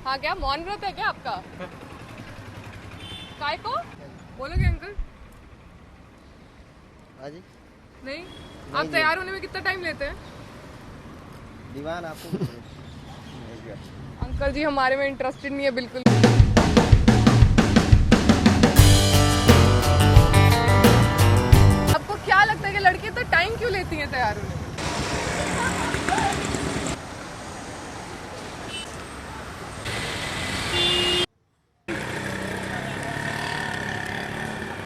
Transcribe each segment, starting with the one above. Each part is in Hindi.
हाँ क्या मौन व्रत है क्या आपका? काय को बोलोगे अंकल? हाँ जी। नहीं आप तैयार होने में कितना टाइम लेते हैं? दीवान आपको अंकल जी हमारे में इंटरेस्टेड नहीं है बिल्कुल। आपको क्या लगता है कि लड़की तो टाइम क्यों लेती हैं तैयार होने में?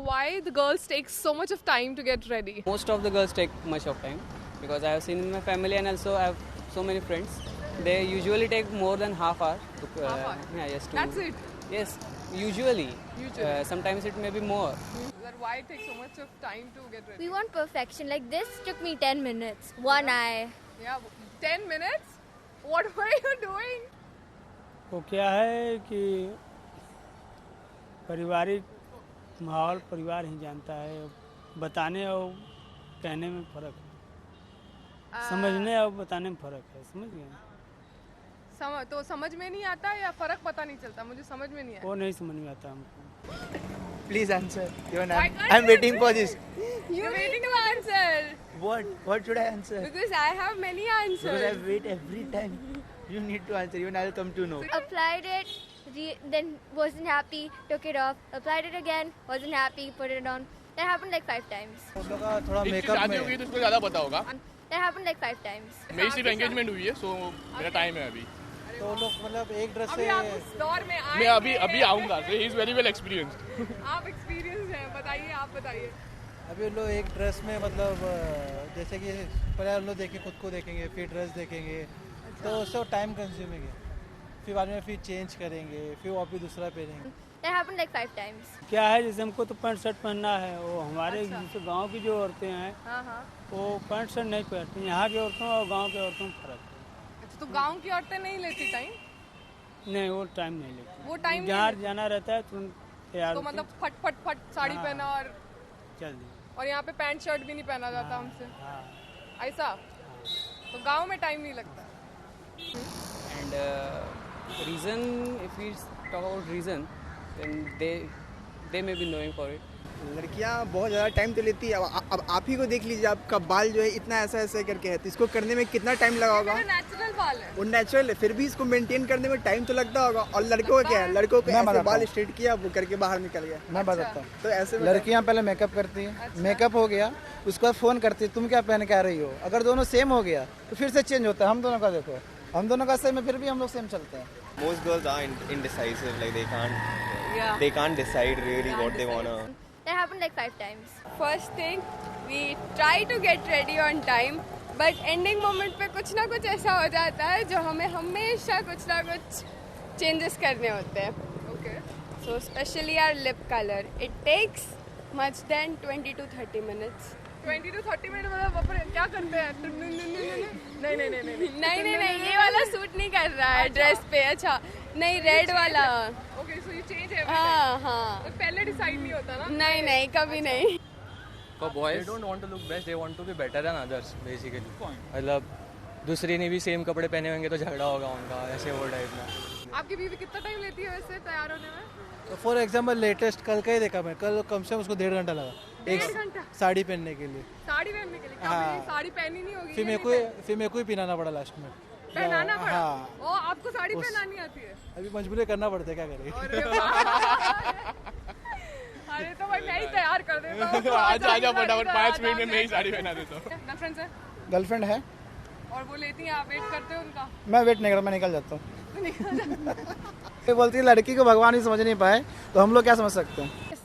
Why the girls take so much of time to get ready? Most of the girls take much of time because I have seen in my family and also I have so many friends. They usually take more than half hour. Half hour? Yeah, yes. That's it? Yes, usually. Usually. Sometimes it may be more. That why it takes so much of time to get ready? We want perfection. Like this took me 10 minutes. One eye. Yeah, 10 minutes? What were you doing? वो क्या है कि पारिवारिक माहौल परिवार ही जानता है, बताने और कहने में फ़र्क है, समझने और बताने में फ़र्क है, समझ गए? तो समझ में नहीं आता या फर्क पता नहीं चलता? मुझे समझ में नहीं आया। वो नहीं समझ में आता हमको। Please answer. Why can't I'm you waiting answer? for this. You're waiting to answer. What should I answer? Because I have many answers. Because I wait every time. You need to answer. Even I'll come to know. Applied it, then wasn't happy, took it off. Applied it again, wasn't happy, put it on. That happened like 5 times. हम लोग का थोड़ा एक मेकअप शादी में होगी तो उसको ज़्यादा पता होगा। That happened like 5 times. मेरी सिर्फ एंगेजमेंट हुई है, सो मेरा टाइम है अभी। तो लोग मतलब एक ड्रेस अभी से आप उस दौर में आए मैं अभी आऊँगा। So he is very well experienced. आप एक्सपीरियंस हैं, बताइए आप बताइए। अभी हम लोग एक ड्रेस में मतलब जैसे कि पहले हम लोग देखें खुद को देखेंगे, फिर ड्रेस देखेंगे, तो उससे टाइम कंज्यूमिंग है। फिर बाद में फिर चेंज करेंगे, फिर वो भी दूसरा पहनेंगे। That happened like 5 times. क्या है, जैसे हमको तो पैंट शर्ट पहनना है, वो हमारे जैसे गांव की जो औरतें हैं हाँ हाँ। वो पैंट शर्ट नहीं पहनती। यहाँ की औरतों और गांव की औरतों में फ़र्क है। अच्छा तो गांव की औरतें नहीं लेती टाइम? नहीं, वो टाइम नहीं लेती। वो टाइम जहाँ जाना रहता है तुरंत तैयार तो होके मतलब फट फट फट साड़ी हाँ। पहना और चल दी। और यहाँ पे पैंट शर्ट भी नहीं पहना जाता हमसे। हाँ। ऐसा? तो गांव में टाइम नहीं लगता। And reason, if we talk about reason, then they may be knowing for it. लड़कियां बहुत ज़्यादा टाइम तो लेती है। अब आप ही को देख लीजिए, आपका बाल जो है इतना ऐसा ऐसा करके है, तो इसको करने में कितना टाइम लगा होगा? नेचुरल बाल है। वो नेचुरल है, फिर भी इसको मेंटेन करने में टाइम तो लगता होगा। और लड़कों का क्या है, लड़कों को ऐसे बाल स्ट्रेट किया, वो करके बाहर निकल गया। मैं बताता हूँ। तो ऐसे लड़कियां पहले मेकअप करती हैं, मेकअप हो गया, उसके बाद फ़ोन करती है तुम क्या पहन के आ रही हो। अगर दोनों सेम हो गया तो फिर से चेंज होता है। हम दोनों का देखो, हम दोनों का सेम है, फिर भी हम लोग सेम चलते हैं। Most girls are indecisive, like Yeah. they can't decide really what they wanna. That happened like 5 times. First thing, we try to get ready on time, but ending moment पे कुछ ना कुछ ऐसा हो जाता है जो हमें हमेशा कुछ ना कुछ changes करने होते हैं. Okay. So especially our lip color, it takes much than 20 to 30 minutes. 20 to 30 minute मतलब बाप रे क्या करते हैं? नहीं ये वाला सूट नहीं कर रहा है ड्रेस पे। अच्छा नहीं रेड वाला। Okay so you change every time. हाँ तो पहले डिसाइड नहीं होता ना? नहीं कभी नहीं। For boys, they don't want to look best, they want to be better than others, basically. मतलब दूसरी ने भी सेम कपड़े पहने होंगे तो झगड़ा होगा उनका, ऐसे वो टाइप में। आपकी बीवी कितना टाइम लेती है वैसे तैयार होने में? तो फॉर एग्जाम्पल लेटेस्ट कल का ही देखा मैं, कल कम से कम उसको 1.5 घंटा लगा एक साड़ी पहनने के लिए। साड़ी पहनने के लिए? क्या हाँ। मेरी साड़ी पहनी नहीं होगी? फिर मेरे को ही पहनाना पड़ा लास्ट में। पहनाना पड़ा? हाँ। ओ आपको साड़ी पहनानी आती है? अभी मजबूरी करना पड़ता है, क्या करें। अरे तो भाई मैं ही तैयार कर देता हूँ। आजा फटाफट 5 मिनट में मैं ही साड़ी पहना देता हूँ। गर्लफ्रेंड है? गर्लफ्रेंड है और वो लेती हैं, आप वेट करते हो उनका? मैं वेट नहीं करता, मैं निकल जाता हूँ। बोलती है लड़की को भगवान ही समझ नहीं पाए तो हम लोग क्या समझ सकते हैं।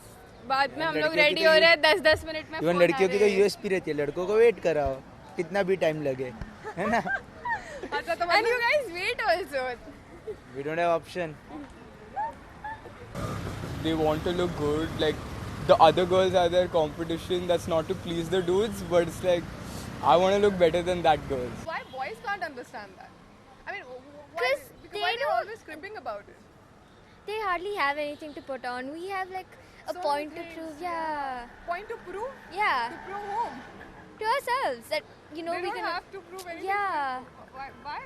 बाद में हम लोग रेडी हो रहे हैं 10-10 मिनट में। इवन लड़कियों की तो यूएसपी रहती है, लड़कों को वेट कराओ कितना भी टाइम लगे, है ना। अच्छा तो and you guys wait also. We don't have option. They want to look good, like the other girls are their competition. That's not to please the dudes, but it's like I want to look better than that girl. Why boys can't understand that? I mean, why? 'Cause Because they why they're don't- always cribbing about it? They hardly have anything to put on. We have like a So point to many prove. things, Yeah. Point to prove? Yeah. To prove whom? To ourselves that, you know, They we don't can. have to prove anything. Yeah. Why?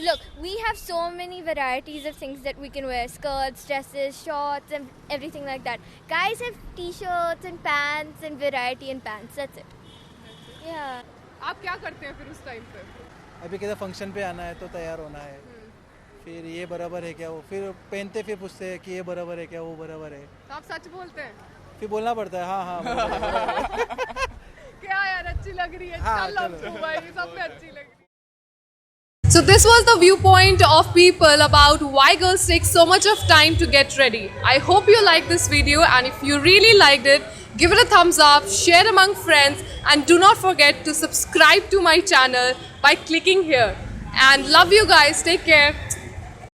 Look, we have so many varieties of things that we can wear: skirts, dresses, shorts, and everything like that. Guys have t-shirts and pants and variety in pants. That's it. Yeah. आप क्या करते हैं फिर उस टाइम पे? अभी किसी फंक्शन पे आना है तो तैयार होना है, फिर ये बराबर है क्या, वो फिर पहनते फिर पूछते हैं कि ये बराबर है क्या, वो बराबर है, तो आप सच बोलते हैं? फिर बोलना पड़ता है हाँ हाँ बराबर है। क्या यार अच्छी लग रही है, हाँ, चल अब चलो। तू भाई, सब में अच्छी लग रही है. So this was the viewpoint of people about why girls take so much of time to get ready. I hope you liked this video, and if you really liked it, give it a thumbs up, share among friends, and do not forget to subscribe to my channel by clicking here. And love you guys, take care.